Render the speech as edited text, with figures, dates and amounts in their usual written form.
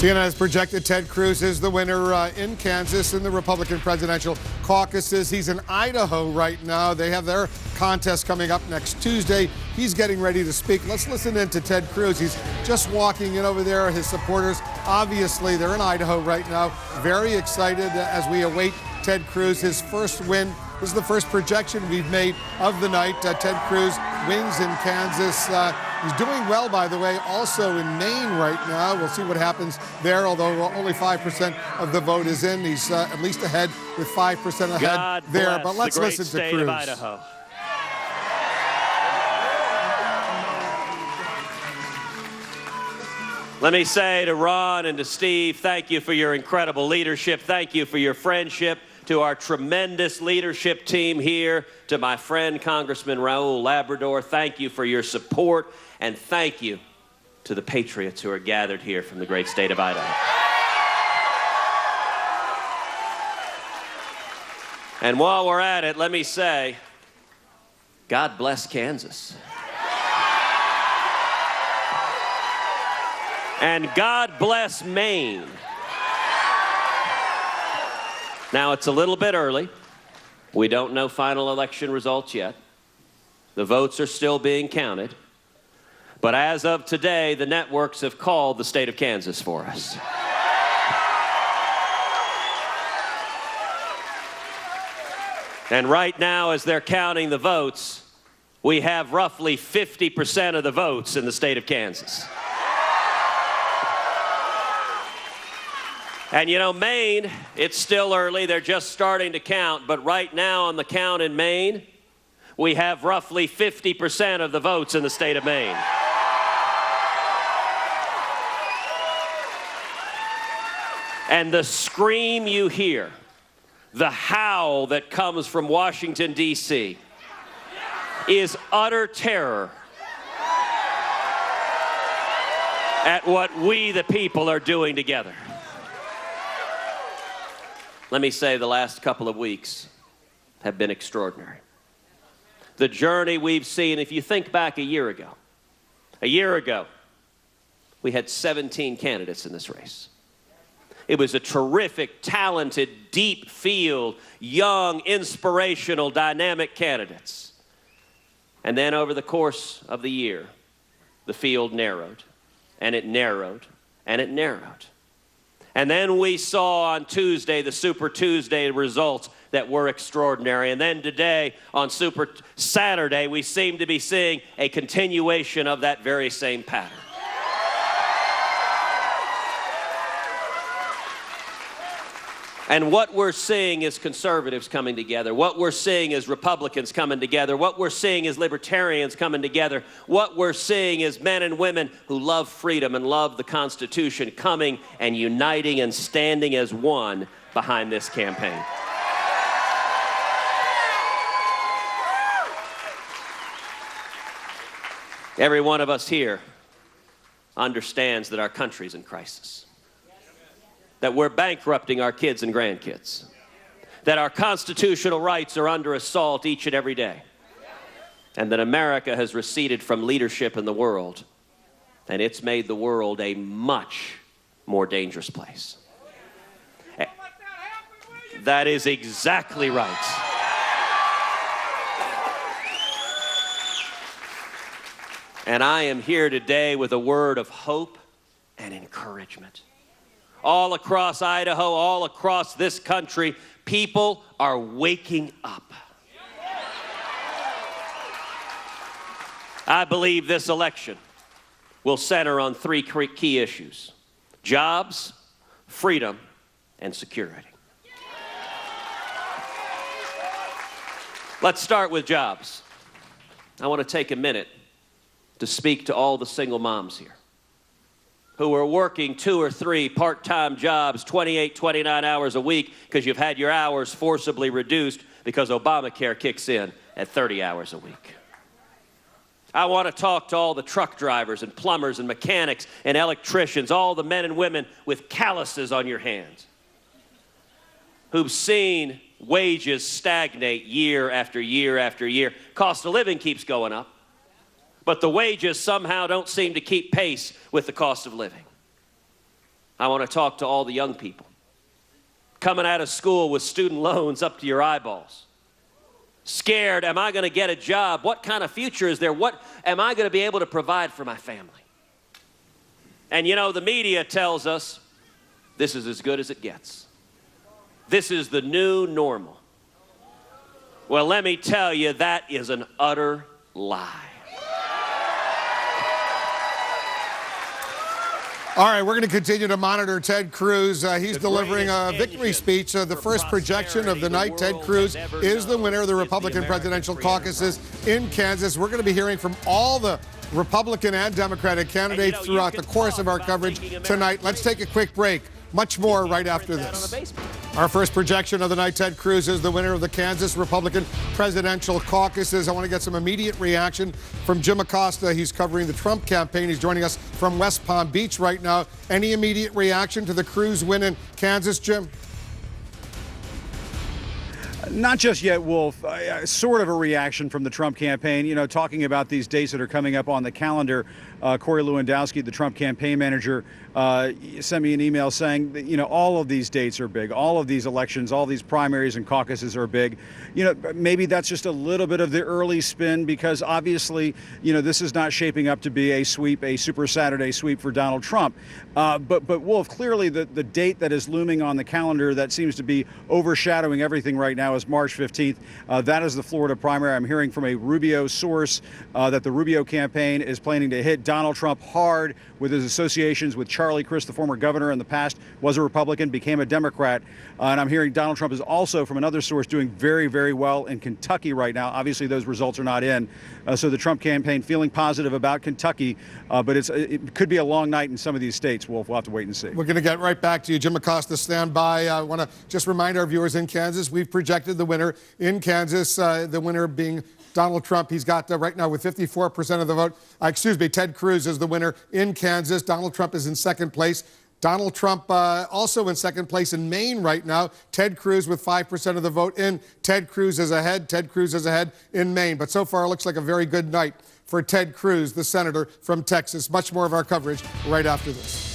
CNN has projected Ted Cruz is the winner in Kansas in the Republican presidential caucuses. He's in Idaho right now. They have their contest coming up next Tuesday. He's getting ready to speak. Let's listen in to Ted Cruz. He's just walking in over there. His supporters, obviously, they're in Idaho right now. Very excited as we await Ted Cruz, his first win. This is the first projection we've made of the night. Ted Cruz wins in Kansas. He's doing well, by the way, also in Maine right now. We'll see what happens there, although only 5% of the vote is in. He's at least ahead with 5% ahead God there. But let's the great listen to state Cruz. Of Idaho. Let me say to Ron and to Steve, thank you for your incredible leadership. Thank you for your friendship. To our tremendous leadership team here, to my friend Congressman Raul Labrador, thank you for your support, and thank you to the patriots who are gathered here from the great state of Idaho. And while we're at it, let me say, God bless Kansas. And God bless Maine. Now, it's a little bit early. We don't know final election results yet. The votes are still being counted. But as of today, the networks have called the state of Kansas for us. And right now, as they're counting the votes, we have roughly 50% of the votes in the state of Kansas. And you know, Maine, it's still early. They're just starting to count. But right now on the count in Maine, we have roughly 50% of the votes in the state of Maine. And the scream you hear, the howl that comes from Washington, D.C., is utter terror at what we, the people, are doing together. Let me say the last couple of weeks have been extraordinary. The journey we've seen, if you think back a year ago, we had 17 candidates in this race. It was a terrific, talented, deep field, young, inspirational, dynamic candidates. And then over the course of the year, the field narrowed, and it narrowed, and it narrowed. And then we saw on Tuesday, the Super Tuesday results that were extraordinary. And then today, on Super Saturday, we seem to be seeing a continuation of that very same pattern. And what we're seeing is conservatives coming together. What we're seeing is Republicans coming together. What we're seeing is libertarians coming together. What we're seeing is men and women who love freedom and love the Constitution coming and uniting and standing as one behind this campaign. Every one of us here understands that our country's in crisis, that we're bankrupting our kids and grandkids, that our constitutional rights are under assault each and every day, and that America has receded from leadership in the world, and it's made the world a much more dangerous place. That is exactly right. And I am here today with a word of hope and encouragement. All across Idaho, all across this country, people are waking up. I believe this election will center on three key issues: jobs, freedom, and security. Let's start with jobs. I want to take a minute to speak to all the single moms here who are working 2 or 3 part-time jobs, 28, 29 hours a week, because you've had your hours forcibly reduced because Obamacare kicks in at 30 hours a week. I want to talk to all the truck drivers and plumbers and mechanics and electricians, all the men and women with calluses on your hands, who've seen wages stagnate year after year after year. Cost of living keeps going up, but the wages somehow don't seem to keep pace with the cost of living. I want to talk to all the young people coming out of school with student loans up to your eyeballs. Scared, am I going to get a job? What kind of future is there? What am I going to be able to provide for my family? And you know, the media tells us this is as good as it gets. This is the new normal. Well, let me tell you, that is an utter lie. All right, we're going to continue to monitor Ted Cruz. He's delivering a victory speech. The first projection of the night. Ted Cruz is the winner of the Republican presidential caucuses in Kansas. We're going to be hearing from all the Republican and Democratic candidates throughout the course of our coverage tonight. Let's take a quick break. Much more right after this. Our first projection of the night, Ted Cruz is the winner of the Kansas Republican presidential caucuses. I want to get some immediate reaction from Jim Acosta. He's covering the Trump campaign. He's joining us from West Palm Beach right now. Any immediate reaction to the Cruz win in Kansas, Jim? Not just yet, Wolf. Sort of a reaction from the Trump campaign, you know, talking about these dates that are coming up on the calendar. Corey Lewandowski, the Trump campaign manager, sent me an email saying that, you know, all of these dates are big. All of these elections, all these primaries and caucuses are big. You know, maybe that's just a little bit of the early spin because obviously, you know, this is not shaping up to be a sweep, a Super Saturday sweep for Donald Trump. But Wolf, clearly the date that is looming on the calendar that seems to be overshadowing everything right now is March 15th. That is the Florida primary. I'm hearing from a Rubio source that the Rubio campaign is planning to hit Donald Trump hard with his associations with Charlie Crist, the former governor in the past, was a Republican, became a Democrat. And I'm hearing Donald Trump is also, from another source, doing very, very well in Kentucky right now. Obviously, those results are not in. So the Trump campaign feeling positive about Kentucky, but it could be a long night in some of these states, Wolf. We'll have to wait and see. We're going to get right back to you. Jim Acosta, stand by. I want to just remind our viewers in Kansas, we've projected the winner in Kansas, the winner being Donald Trump. He's got right now with 54% of the vote. Ted Cruz is the winner in Kansas. Donald Trump is in second place. Donald Trump also in second place in Maine right now. Ted Cruz with 5% of the vote in. Ted Cruz is ahead. Ted Cruz is ahead in Maine. But so far, it looks like a very good night for Ted Cruz, the senator from Texas. Much more of our coverage right after this.